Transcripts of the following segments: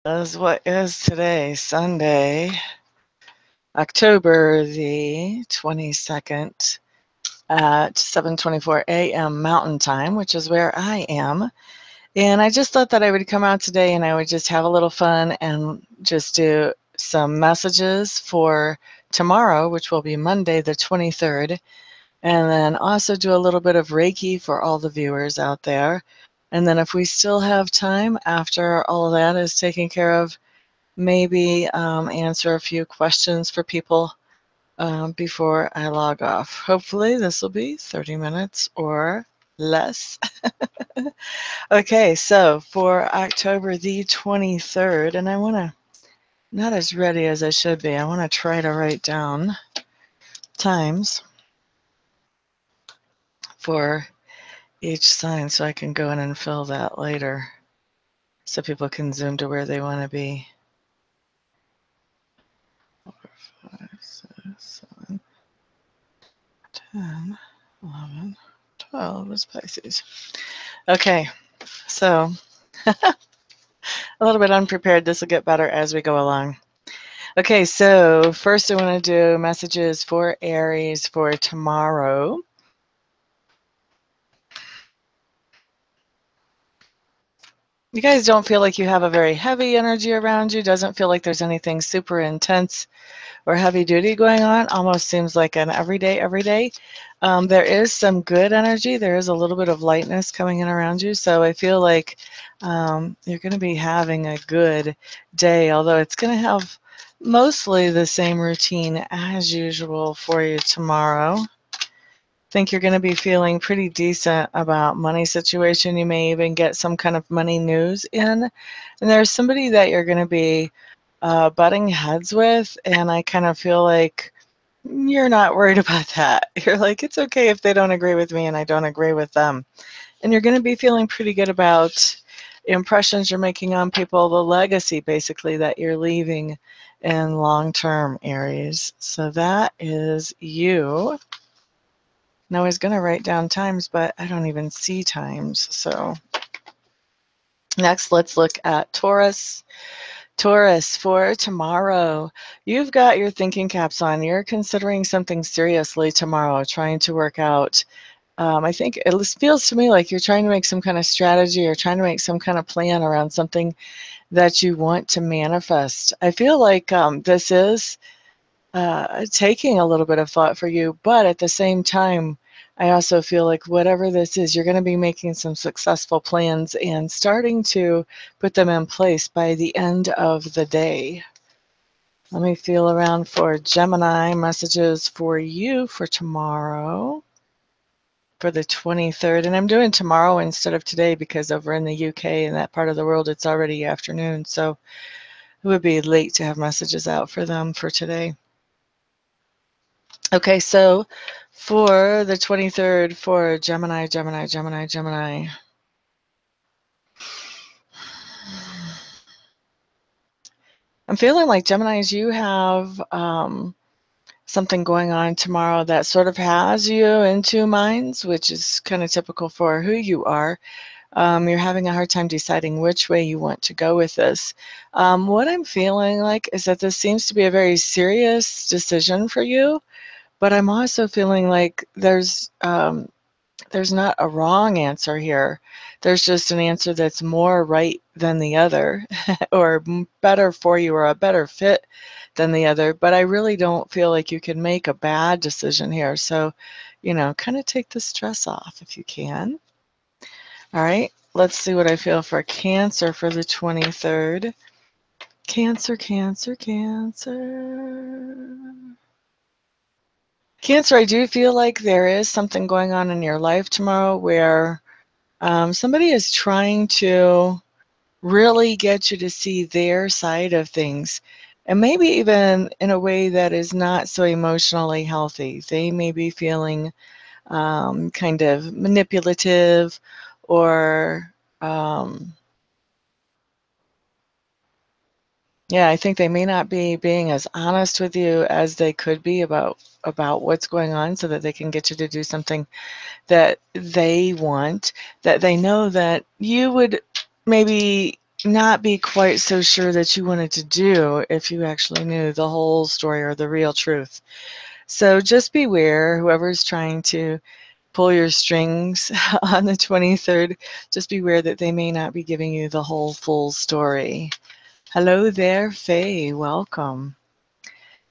What is today? Sunday, October the 22nd at 7:24 a.m. Mountain Time, which is where I am. And I just thought that I would come out today and I would just have a little fun and just do some messages for tomorrow, which will be Monday the 23rd, and then also do a little bit of Reiki for all the viewers out there. And then if we still have time after all of that is taken care of, maybe answer a few questions for people before I log off. Hopefully this will be 30 minutes or less. Okay, so for October the 23rd, and I want to, not as ready as I should be, I want to try to write down times for each sign so I can go in and fill that later so people can zoom to where they want to be. 4, 5, 6, 7, 10, 11, 12 is Pisces. Okay, so a little bit unprepared. This will get better as we go along. Okay, so first I want to do messages for Aries for tomorrow. You guys don't feel like you have a very heavy energy around you. Doesn't feel like there's anything super intense or heavy duty going on. Almost seems like an everyday. There is some good energy. There is a little bit of lightness coming in around you. So I feel like you're going to be having a good day, although it's going to have mostly the same routine as usual for you tomorrow. Think you're going to be feeling pretty decent about money situation. You may even get some kind of money news in. And there's somebody that you're going to be butting heads with, and I kind of feel like you're not worried about that. You're like, it's okay if they don't agree with me and I don't agree with them. And you're going to be feeling pretty good about impressions you're making on people, the legacy basically that you're leaving in long-term, Aries. So that is you. Now I was going to write down times, but I don't even see times. So next, let's look at Taurus. Taurus, for tomorrow, you've got your thinking caps on. You're considering something seriously tomorrow, trying to work out. I think it feels to me like you're trying to make some kind of strategy or trying to make some kind of plan around something that you want to manifest. I feel like this is taking a little bit of thought for you, but at the same time, I also feel like whatever this is, you're going to be making some successful plans and starting to put them in place by the end of the day. Let me feel around for Gemini messages for you for tomorrow, for the 23rd. And I'm doing tomorrow instead of today because over in the UK and that part of the world, it's already afternoon. So it would be late to have messages out for them for today. Okay, so for the 23rd, for Gemini. I'm feeling like Geminis, you have something going on tomorrow that sort of has you in two minds, which is kind of typical for who you are. You're having a hard time deciding which way you want to go with this. What I'm feeling like is that this seems to be a very serious decision for you, but I'm also feeling like there's not a wrong answer here. There's just an answer that's more right than the other or better for you or a better fit than the other. But I really don't feel like you can make a bad decision here. So, kind of take the stress off if you can. All right, let's see what I feel for Cancer for the 23rd. Cancer. Cancer, I do feel like there is something going on in your life tomorrow where somebody is trying to really get you to see their side of things, and maybe even in a way that is not so emotionally healthy. They may be feeling kind of manipulative or, yeah, I think they may not be being as honest with you as they could be about what's going on so that they can get you to do something that they want, that they know that you would maybe not be quite so sure that you wanted to do if you actually knew the whole story or the real truth. So just beware, whoever's trying to pull your strings on the 23rd, just beware that they may not be giving you the whole full story. Hello there, Faye. Welcome.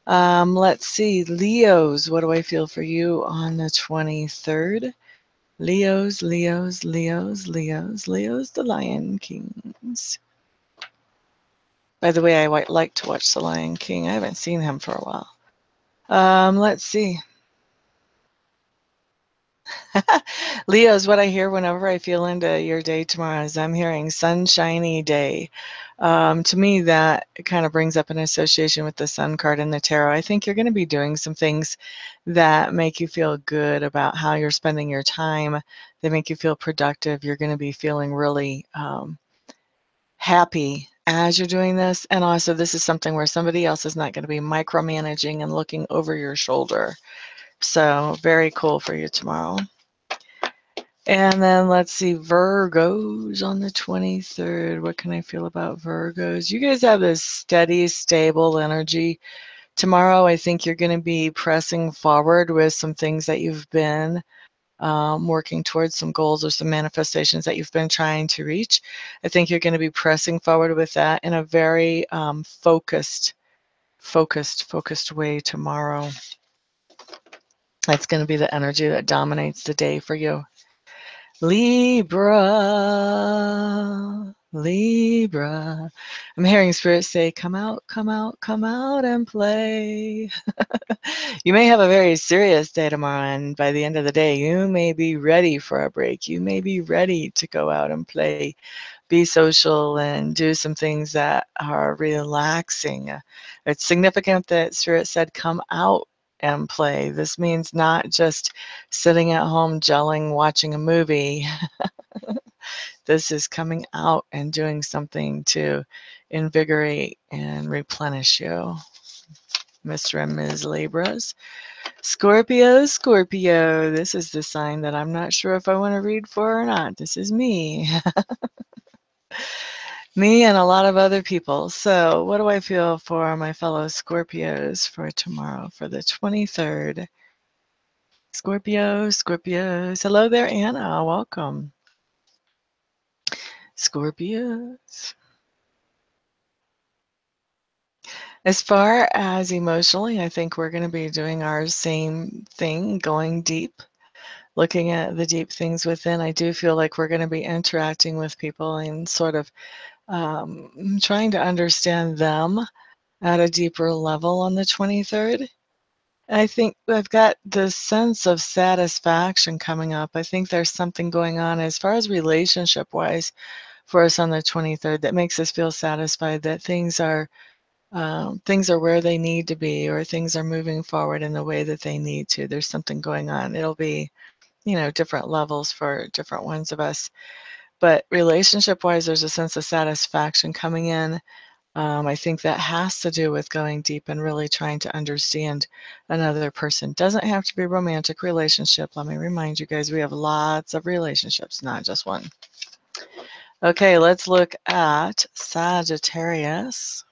Let's see. Leos, what do I feel for you on the 23rd? Leos, Leos, Leos, Leos, Leos, the Lion Kings. By the way, I like to watch The Lion King. I haven't seen him for a while. Let's see. Leo's what I hear whenever I feel into your day tomorrow is I'm hearing sunshiny day. To me, that kind of brings up an association with the sun card in the tarot. I think you're going to be doing some things that make you feel good about how you're spending your time. They make you feel productive. You're going to be feeling really happy as you're doing this. And also, this is something where somebody else is not going to be micromanaging and looking over your shoulder. So very cool for you tomorrow. And then let's see, Virgos on the 23rd. What can I feel about Virgos? You guys have this steady, stable energy. Tomorrow, I think you're going to be pressing forward with some things that you've been working towards, some goals or some manifestations that you've been trying to reach. I think you're going to be pressing forward with that in a very focused way tomorrow. That's going to be the energy that dominates the day for you. Libra, Libra. I'm hearing Spirit say, come out, come out, come out and play. You may have a very serious day tomorrow, and by the end of the day, you may be ready for a break. You may be ready to go out and play, be social, and do some things that are relaxing. It's significant that Spirit said, come out and play. This means not just sitting at home gelling, watching a movie. This is coming out and doing something to invigorate and replenish you. Mr. and Ms. Libras. Scorpio, Scorpio. This is the sign that I'm not sure if I want to read for or not. This is me. Me and a lot of other people. So what do I feel for my fellow Scorpios for tomorrow, for the 23rd? Scorpios, Scorpios. Hello there, Anna. Welcome. Scorpios. As far as emotionally, I think we're going to be doing our same thing, going deep, looking at the deep things within. I do feel like we're going to be interacting with people and sort of trying to understand them at a deeper level on the 23rd. I think I've got this sense of satisfaction coming up. I think there's something going on as far as relationship wise for us on the 23rd that makes us feel satisfied that things are where they need to be, or things are moving forward in the way that they need to. There's something going on. It'll be, different levels for different ones of us. But relationship wise, there's a sense of satisfaction coming in. I think that has to do with going deep and really trying to understand another person. Doesn't have to be a romantic relationship. Let me remind you guys, we have lots of relationships, not just one. Okay, let's look at Sagittarius.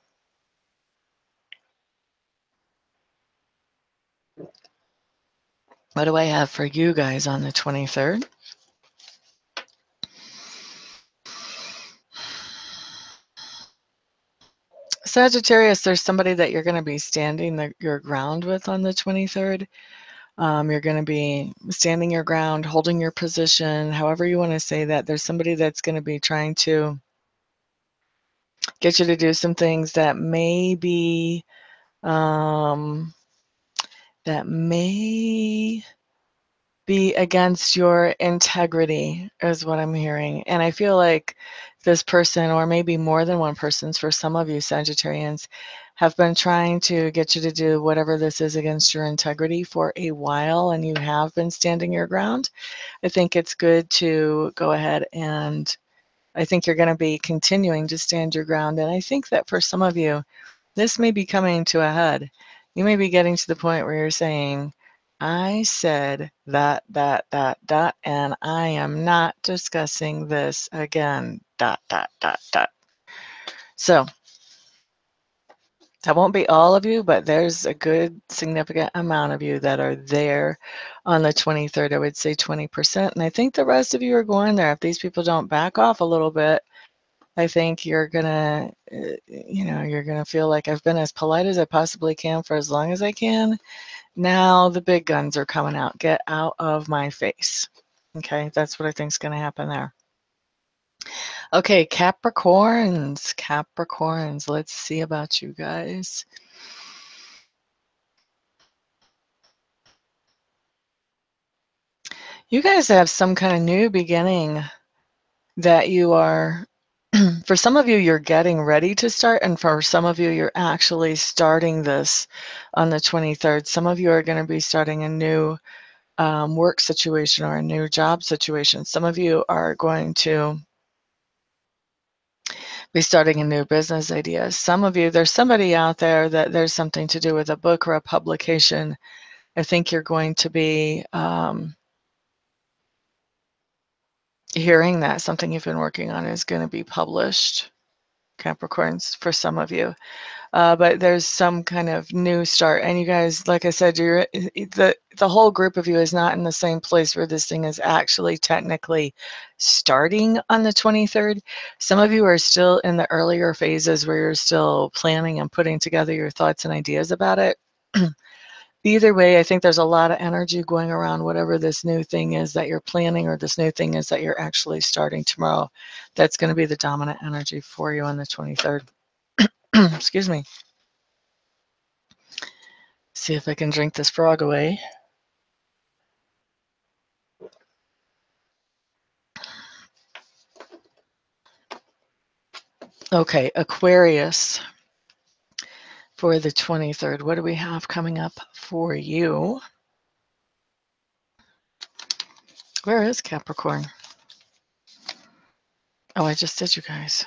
What do I have for you guys on the 23rd? Sagittarius, there's somebody that you're going to be standing your ground with on the 23rd. You're going to be standing your ground, holding your position, however you want to say that. There's somebody that's going to be trying to get you to do some things that may be, against your integrity, is what I'm hearing. And I feel like this person, or maybe more than one person's, for some of you Sagittarians, have been trying to get you to do whatever this is against your integrity for a while, and you have been standing your ground. I think it's good to go ahead, and I think you're going to be continuing to stand your ground. And I think that for some of you, this may be coming to a head. You may be getting to the point where you're saying, I said that, and I am not discussing this again, ... So that won't be all of you, but there's a good significant amount of you that are there on the 23rd. I would say 20%. And I think the rest of you are going there. If these people don't back off a little bit, I think you're gonna, you're gonna feel like I've been as polite as I possibly can for as long as I can. Now the big guns are coming out. Get out of my face. Okay, that's what I think is gonna happen there. Okay, Capricorns. Capricorns. Let's see about you guys. You guys have some kind of new beginning that you are, for some of you, you're getting ready to start, and for some of you, you're actually starting this on the 23rd. Some of you are going to be starting a new work situation or a new job situation. Some of you are going to be starting a new business idea. Some of you, there's somebody out there that there's something to do with a book or a publication. I think you're going to be hearing that something you've been working on is going to be published, Capricorns, for some of you. But there's some kind of new start. And you guys, like I said, the whole group of you is not in the same place where this thing is actually technically starting on the 23rd. Some of you are still in the earlier phases where you're still planning and putting together your thoughts and ideas about it. Either way, I think there's a lot of energy going around whatever this new thing is that you're planning or this new thing is that you're actually starting tomorrow. That's going to be the dominant energy for you on the 23rd. Excuse me. See if I can drink this frog away. Okay, Aquarius for the 23rd. What do we have coming up for you? Where is Capricorn? Oh, I just did, you guys.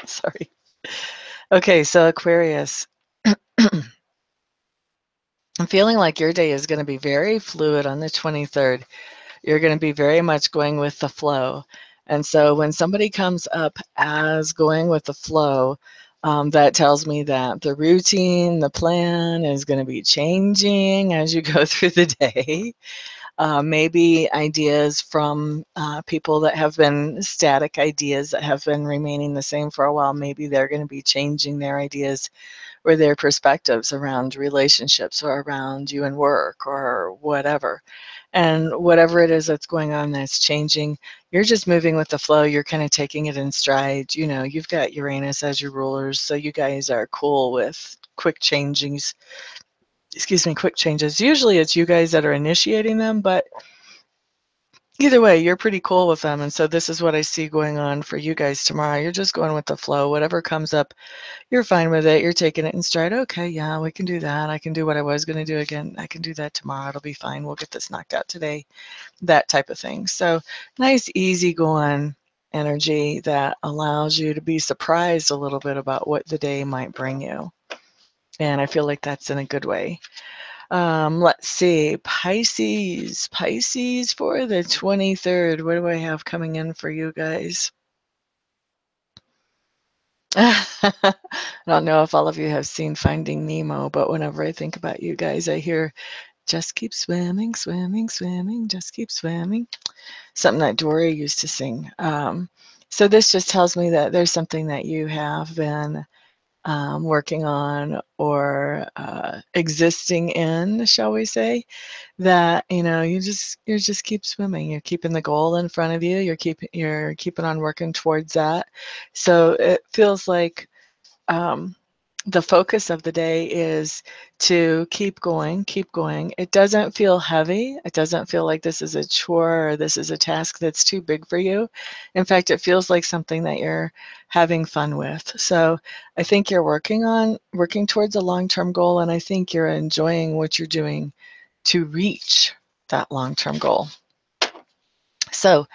Sorry. Okay, so Aquarius. I'm feeling like your day is going to be very fluid on the 23rd. You're going to be very much going with the flow. And so when somebody comes up as going with the flow, that tells me that the routine, the plan is going to be changing as you go through the day. Maybe ideas from people that have been static ideas that have been remaining the same for a while, maybe they're going to be changing their ideas or their perspectives around relationships or around you and work or whatever. And whatever it is that's going on that's changing, you're just moving with the flow. You're kind of taking it in stride. You know, you've got Uranus as your rulers, so you guys are cool with quick changings. Excuse me, quick changes. Usually it's you guys that are initiating them, but either way, you're pretty cool with them. And so this is what I see going on for you guys tomorrow. You're just going with the flow. Whatever comes up, you're fine with it. You're taking it in stride. Okay, yeah, we can do that. I can do what I was going to do again. I can do that tomorrow. It'll be fine. We'll get this knocked out today. That type of thing. So nice, easy going energy that allows you to be surprised a little bit about what the day might bring you. And I feel like that's in a good way. Let's see, Pisces. Pisces for the 23rd. What do I have coming in for you guys? I don't know if all of you have seen Finding Nemo, but whenever I think about you guys, I hear, just keep swimming, swimming, swimming, just keep swimming. Something that Dory used to sing. So this just tells me that there's something that you have been working on or existing in, shall we say, that you just keep swimming. You're keeping the goal in front of you. You're keeping on working towards that. So it feels like the focus of the day is to keep going, keep going. It doesn't feel heavy. It doesn't feel like this is a chore or this is a task that's too big for you. In fact, it feels like something that you're having fun with. So I think you're working towards a long-term goal, and I think you're enjoying what you're doing to reach that long-term goal. So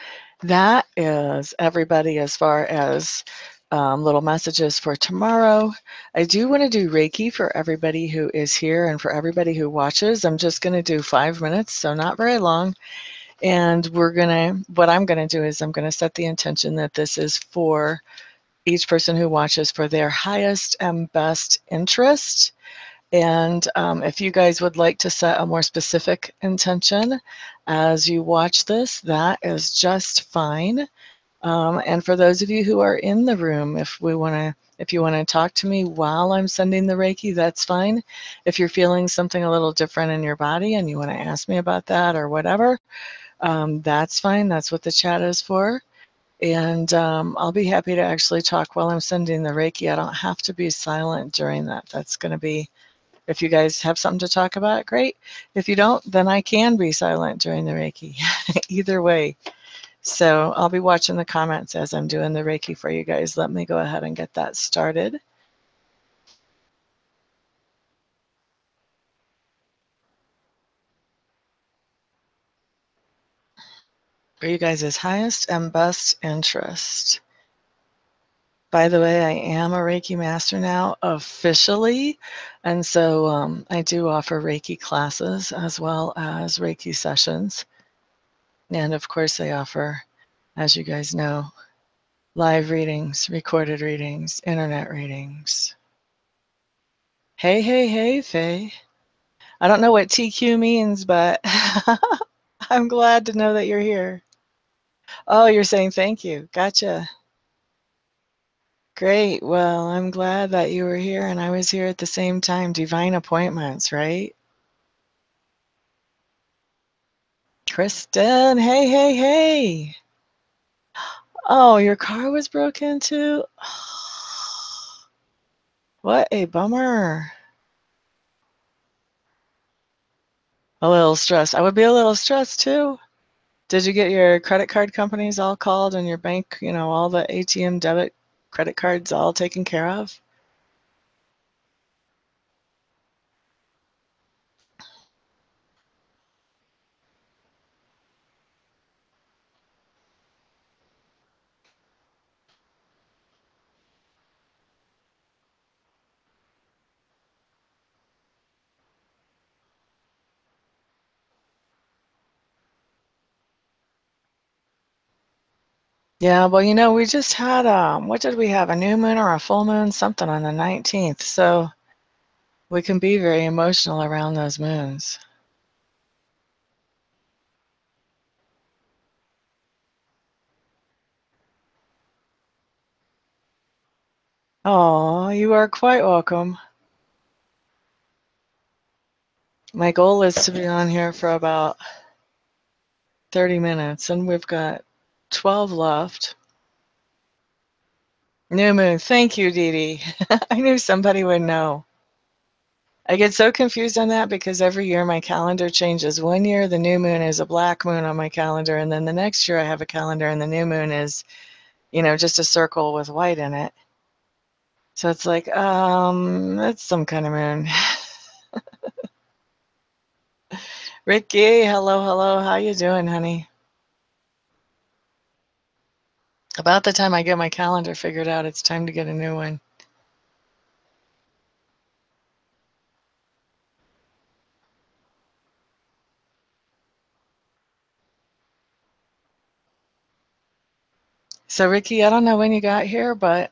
that is everybody as far as little messages for tomorrow. I do want to do Reiki for everybody who is here and for everybody who watches. I'm just going to do 5 minutes, so not very long. And what I'm going to do is I'm going to set the intention that this is for each person who watches for their highest and best interest. And if you guys would like to set a more specific intention as you watch this, that is just fine. And for those of you who are in the room, if you want to talk to me while I'm sending the Reiki, that's fine. If you're feeling something a little different in your body and you want to ask me about that or whatever, that's fine. That's what the chat is for. And I'll be happy to actually talk while I'm sending the Reiki. I don't have to be silent during that. That's going to be, if you guys have something to talk about, great. If you don't, then I can be silent during the Reiki. Either way. So I'll be watching the comments as I'm doing the Reiki for you guys. Let me go ahead and get that started. For you guys' highest and best interest. By the way, I am a Reiki master now officially. And so I do offer Reiki classes as well as Reiki sessions. And of course, I offer, as you guys know, live readings, recorded readings, internet readings. Hey, hey, hey, Faye. I don't know what TQ means, but I'm glad to know that you're here. Oh, you're saying thank you. Gotcha. Great. Well, I'm glad that you were here and I was here at the same time. Divine appointments, right? Kristen, hey, hey, hey. Oh, your car was broken into? What a bummer. A little stressed. I would be a little stressed too. Did you get your credit card companies all called and your bank, all the ATM debit credit cards all taken care of? Yeah, well, we just had what did we have? A new moon or a full moon, something on the 19th. So we can be very emotional around those moons. Oh, you are quite welcome. My goal is to be on here for about 30 minutes, and we've got 12 left. New moon. Thank you, Dee Dee. I knew somebody would know. I get so confused on that because every year my calendar changes. One year the new moon is a black moon on my calendar, and then the next year I have a calendar and the new moon is, just a circle with white in it. So it's like, that's some kind of moon. Ricky, hello, hello. How you doing, honey? About the time I get my calendar figured out, it's time to get a new one. So, Ricky, I don't know when you got here, but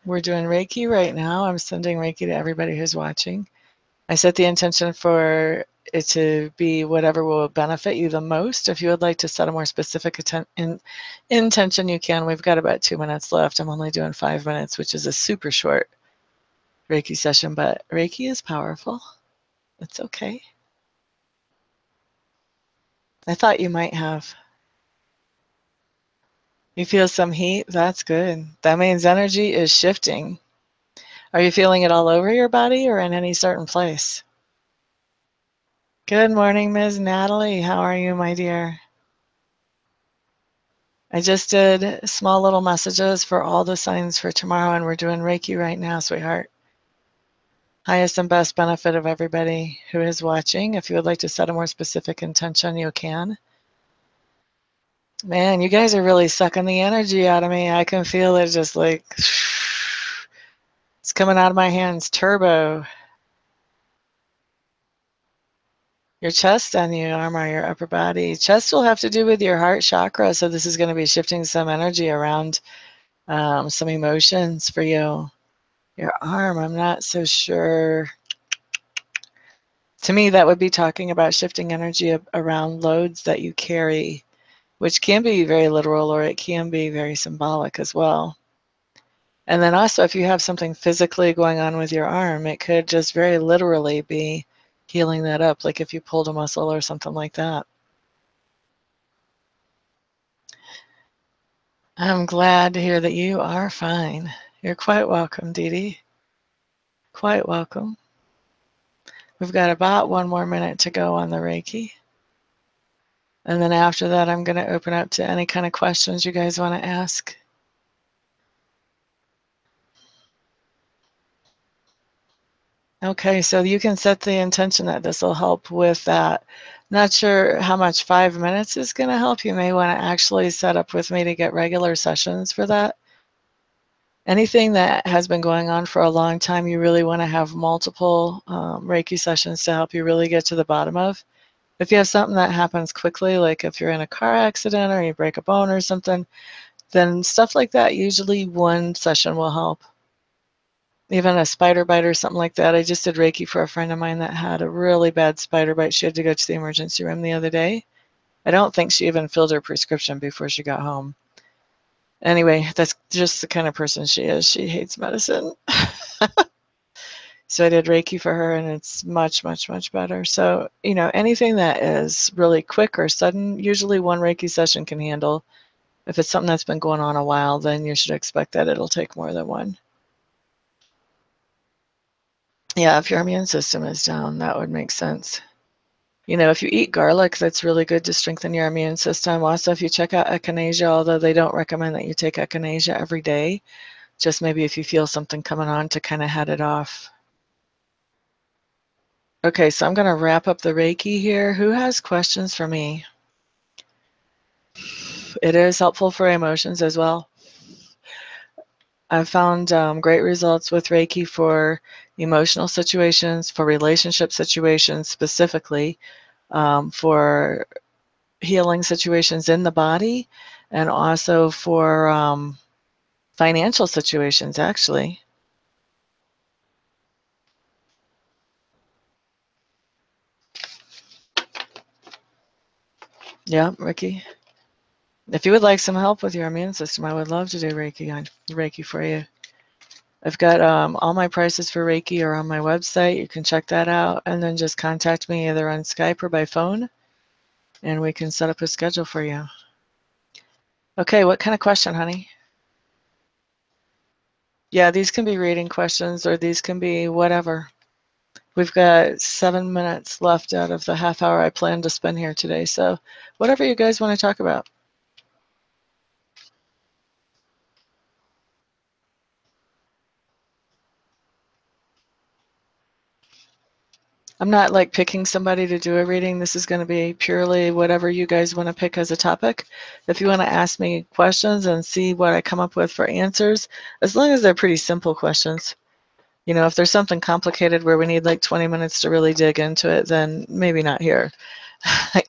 we're doing Reiki right now. I'm sending Reiki to everybody who's watching. I set the intention for it to be whatever will benefit you the most. If you would like to set a more specific intention, you can. We've got about 2 minutes left. I'm only doing 5 minutes, which is a super short Reiki session, but Reiki is powerful. It's okay. I thought you might have. You feel some heat? That's good. That means energy is shifting. Are you feeling it all over your body or in any certain place? Good morning, Ms. Natalie. How are you, my dear? I just did small little messages for all the signs for tomorrow, and we're doing Reiki right now, sweetheart. Highest and best benefit of everybody who is watching. If you would like to set a more specific intention, you can. Man, you guys are really sucking the energy out of me. I can feel it just like it's coming out of my hands, turbo. Your chest and your arm or your upper body. Chest will have to do with your heart chakra, so this is going to be shifting some energy around some emotions for you. Your arm, I'm not so sure. To me, that would be talking about shifting energy around loads that you carry, which can be very literal or it can be very symbolic as well. And then also, if you have something physically going on with your arm, it could just very literally be healing that up, like if you pulled a muscle or something like that. I'm glad to hear that you are fine. You're quite welcome, Dee Dee. Quite welcome. We've got about 1 more minute to go on the Reiki. And then after that, I'm going to open up to any kind of questions you guys want to ask. Okay, so you can set the intention that this will help with that. Not sure how much 5 minutes is going to help. You may want to actually set up with me to get regular sessions for that. Anything that has been going on for a long time, you really want to have multiple Reiki sessions to help you really get to the bottom of. If you have something that happens quickly, like if you're in a car accident or you break a bone or something, then stuff like that, usually one session will help. Even a spider bite or something like that. I just did Reiki for a friend of mine that had a really bad spider bite. She had to go to the emergency room the other day. I don't think she even filled her prescription before she got home. Anyway, that's just the kind of person she is. She hates medicine. So I did Reiki for her, and it's much, much, much better. So, anything that is really quick or sudden, usually one Reiki session can handle. If it's something that's been going on a while, then you should expect that it'll take more than one. Yeah, if your immune system is down, that would make sense. If you eat garlic, that's really good to strengthen your immune system. Also, if you check out echinacea, although they don't recommend that you take echinacea every day, just maybe if you feel something coming on to kind of head it off. Okay, so I'm going to wrap up the Reiki here. Who has questions for me? It is helpful for emotions as well. I've found great results with Reiki for emotional situations, for relationship situations specifically, for healing situations in the body, and also for financial situations, actually. Yeah, Ricky. If you would like some help with your immune system, I would love to do Reiki for you. I've got all my prices for Reiki are on my website. You can check that out, and then just contact me either on Skype or by phone, and we can set up a schedule for you. Okay, what kind of question, honey? Yeah, these can be reading questions, or these can be whatever. We've got 7 minutes left out of the half hour I planned to spend here today, so whatever you guys want to talk about. I'm not like picking somebody to do a reading. This is going to be purely whatever you guys want to pick as a topic. If you want to ask me questions and see what I come up with for answers, as long as they're pretty simple questions. If there's something complicated where we need like 20 minutes to really dig into it, then maybe not here.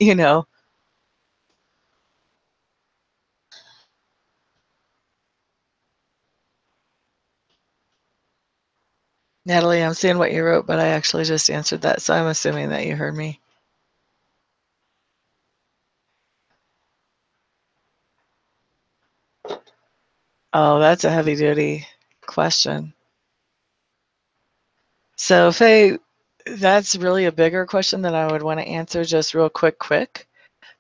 you know. Natalie, I'm seeing what you wrote, but I actually just answered that, so I'm assuming that you heard me. Oh, that's a heavy duty question. So, Faye, that's really a bigger question that I would want to answer just real quick.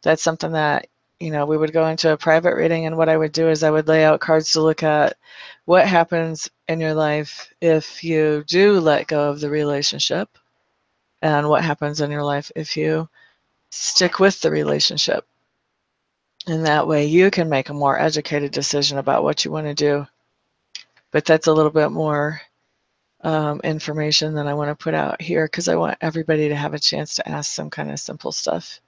That's something that, we would go into a private reading, and what I would do is I would lay out cards to look at what happens in your life if you do let go of the relationship, and what happens in your life if you stick with the relationship. And that way you can make a more educated decision about what you want to do. But that's a little bit more information than I want to put out here because I want everybody to have a chance to ask some kind of simple stuff.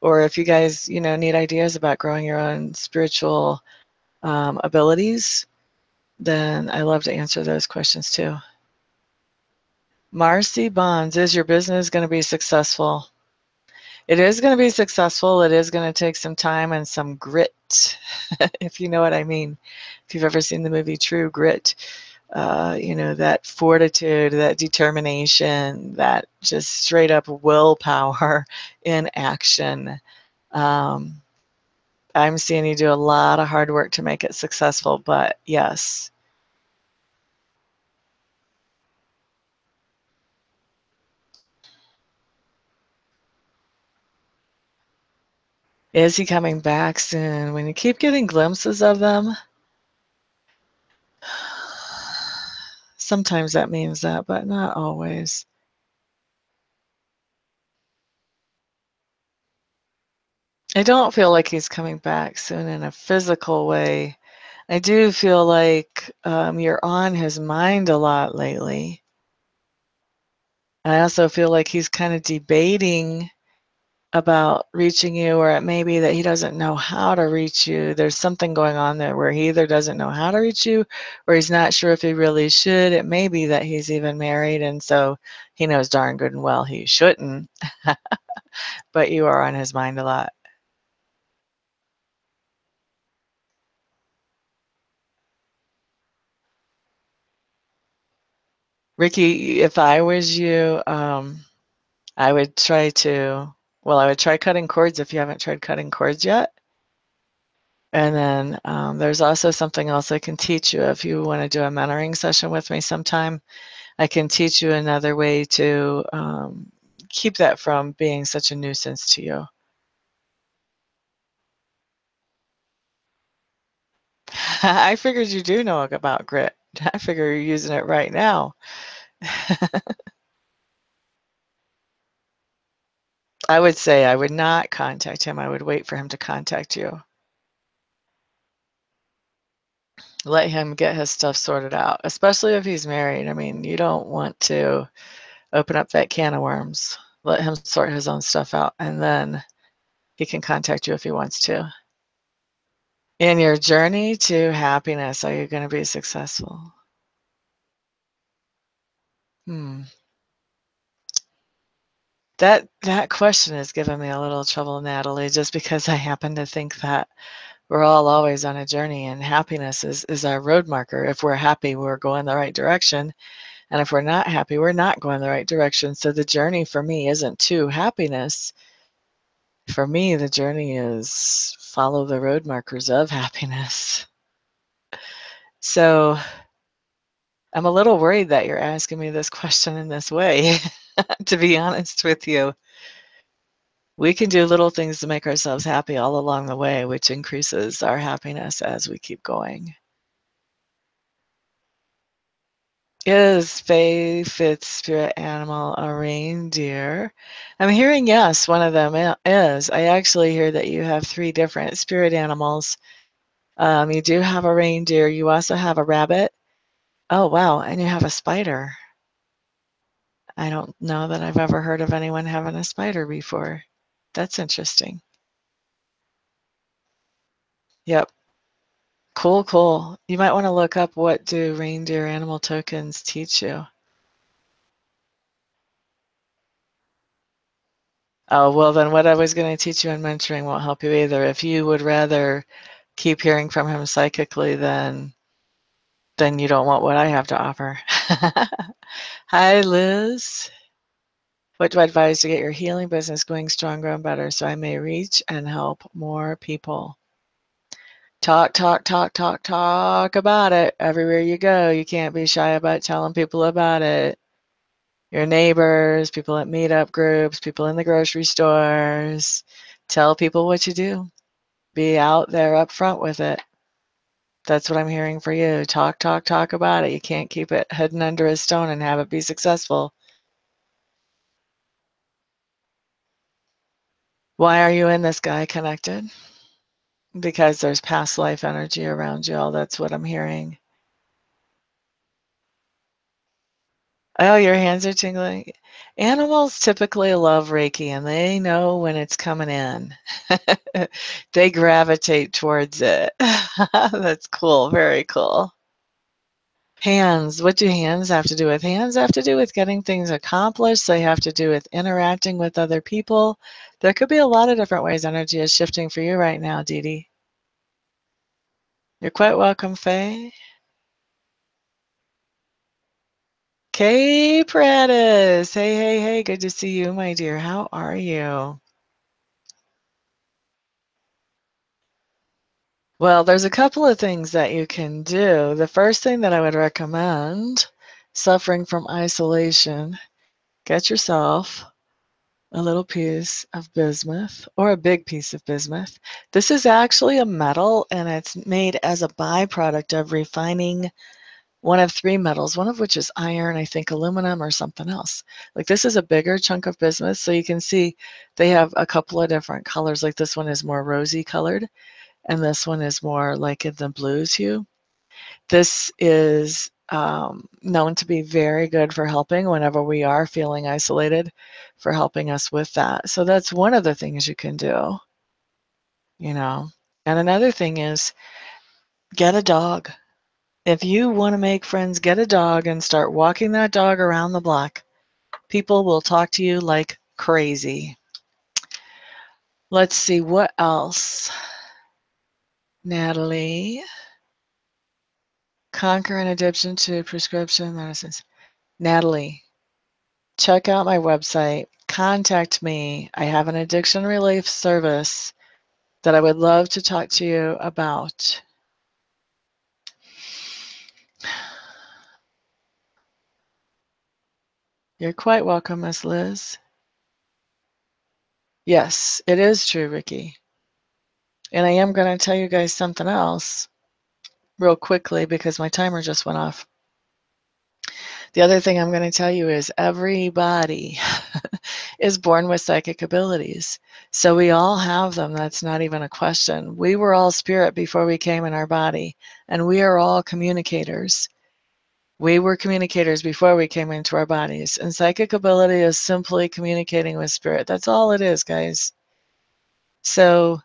Or if you guys, need ideas about growing your own spiritual abilities, then I love to answer those questions too. Marcy Bonds, is your business going to be successful? It is going to be successful. It is going to take some time and some grit, if you know what I mean. If you've ever seen the movie True Grit, you know, that fortitude, that determination, that just straight up willpower in action. Um, I'm seeing you do a lot of hard work to make it successful, but yes. Is he coming back soon? When you keep getting glimpses of them, sometimes that means that, but not always. I don't feel like he's coming back soon in a physical way. I do feel like you're on his mind a lot lately. I also feel like he's kind of debating about reaching you, or it may be that he doesn't know how to reach you. There's something going on there where he either doesn't know how to reach you or he's not sure if he really should. It may be that he's even married, and so he knows darn good and well he shouldn't, but you are on his mind a lot. Ricky, if I was you, I would try to, well, I would try cutting cords if you haven't tried cutting cords yet. And then there's also something else I can teach you if you want to do a mentoring session with me sometime. I can teach you another way to keep that from being such a nuisance to you. I figured you do know about grit. I figure you're using it right now. I would say I would not contact him. I would wait for him to contact you. Let him get his stuff sorted out, especially if he's married. I mean, you don't want to open up that can of worms. Let him sort his own stuff out, and then he can contact you if he wants to. In your journey to happiness, are you going to be successful? Hmm. That question has given me a little trouble, Natalie, just because I happen to think that we're all always on a journey, and happiness is our road marker. If we're happy, we're going the right direction. And if we're not happy, we're not going the right direction. So the journey for me isn't to happiness. For me, the journey is follow the road markers of happiness. So I'm a little worried that you're asking me this question in this way, to be honest with you. We can do little things to make ourselves happy all along the way, which increases our happiness as we keep going. Is Faye Fitz spirit animal a reindeer? I'm hearing yes, one of them is. I actually hear that you have 3 different spirit animals. You do have a reindeer. You also have a rabbit. Oh, wow. And you have a spider. I don't know that I've ever heard of anyone having a spider before. That's interesting. Yep. Cool, cool. You might want to look up what do reindeer animal tokens teach you. Oh, well, then what I was going to teach you in mentoring won't help you either. If you would rather keep hearing from him psychically, then you don't want what I have to offer. Hi, Liz. What do I advise to get your healing business going stronger and better so I may reach and help more people? Talk, talk, talk, talk, talk about it. Everywhere you go, you can't be shy about telling people about it. Your neighbors, people at meetup groups, people in the grocery stores. Tell people what you do. Be out there up front with it. That's what I'm hearing for you. Talk, talk, talk about it. You can't keep it hidden under a stone and have it be successful. Why are you and this guy connected? Because there's past life energy around you. All that's what I'm hearing. Oh, your hands are tingling. Animals typically love Reiki and they know when it's coming in. They gravitate towards it. That's cool. Very cool. Hands. What do hands have to do with? Hands have to do with getting things accomplished. They have to do with interacting with other people. There could be a lot of different ways energy is shifting for you right now, Dee Dee. You're quite welcome, Faye. Kay Prattis. Hey, hey, hey. Good to see you, my dear. How are you? Well, there's a couple of things that you can do. The first thing that I would recommend, suffering from isolation, get yourself a little piece of bismuth or a big piece of bismuth. This is actually a metal and it's made as a byproduct of refining one of three metals, one of which is iron, I think aluminum or something else. Like this is a bigger chunk of bismuth, so you can see they have a couple of different colors. Like this one is more rosy colored and this one is more like in the blues hue. This is known to be very good for helping whenever we are feeling isolated, for helping us with that. So that's one of the things you can do, you know. And another thing is get a dog. If you want to make friends, get a dog and start walking that dog around the block. People will talk to you like crazy. Let's see what else. Natalie, conquer an addiction to prescription medicines. Natalie, check out my website. Contact me. I have an addiction relief service that I would love to talk to you about. You're quite welcome, Miss Liz. Yes, it is true, Ricky. And I am going to tell you guys something else real quickly because my timer just went off. The other thing I'm going to tell you is everybody is born with psychic abilities. So we all have them. That's not even a question. We were all spirit before we came in our body, and we are all communicators. We were communicators before we came into our bodies, and psychic ability is simply communicating with spirit. That's all it is, guys. So,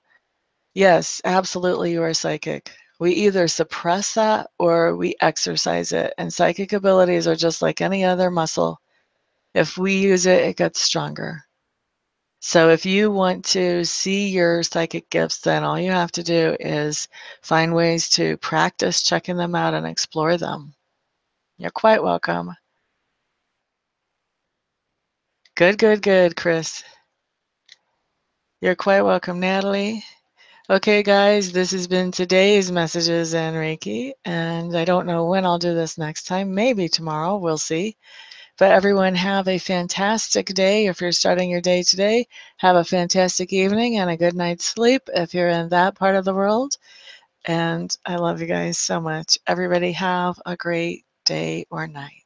yes, absolutely, you are psychic. We either suppress that or we exercise it, and psychic abilities are just like any other muscle. If we use it, it gets stronger. So if you want to see your psychic gifts, then all you have to do is find ways to practice checking them out and explore them. You're quite welcome. Good, good, good, Chris. You're quite welcome, Natalie. Okay, guys, this has been today's Messages and Reiki, and I don't know when I'll do this next time. Maybe tomorrow, we'll see. But everyone have a fantastic day. If you're starting your day today, have a fantastic evening and a good night's sleep if you're in that part of the world. And I love you guys so much. Everybody have a great day or night.